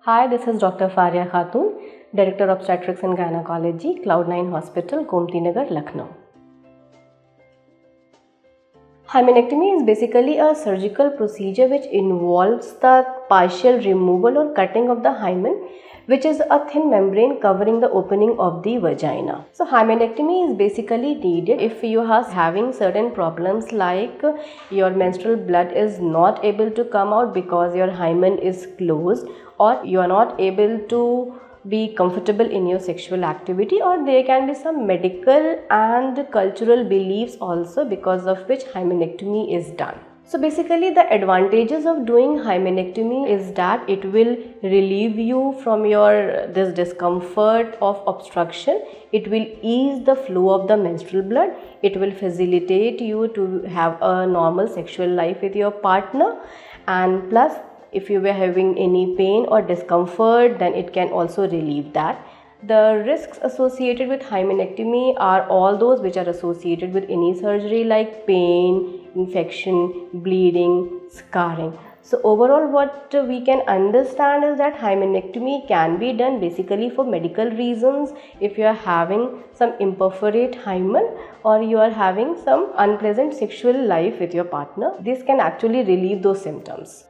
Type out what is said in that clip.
Hi, this is Dr. Fareha Khatoon, Director Obstetrics and Gynecology, Cloudnine Hospital, Gomti, Nagar, Lucknow. Hymenectomy is basically a surgical procedure which involves the partial removal or cutting of the hymen, which is a thin membrane covering the opening of the vagina. So hymenectomy is basically needed if you are having certain problems like your menstrual blood is not able to come out because your hymen is closed, or you are not able to be comfortable in your sexual activity, or there can be some medical and cultural beliefs also because of which hymenectomy is done. So basically the advantages of doing hymenectomy is that it will relieve you from this discomfort of obstruction. It will ease the flow of the menstrual blood. It will facilitate you to have a normal sexual life with your partner, and plus if you were having any pain or discomfort, then it can also relieve that. The risks associated with hymenectomy are all those which are associated with any surgery like pain, infection, bleeding, scarring. So overall what we can understand is that hymenectomy can be done basically for medical reasons if you are having some imperforate hymen or you are having some unpleasant sexual life with your partner. This can actually relieve those symptoms.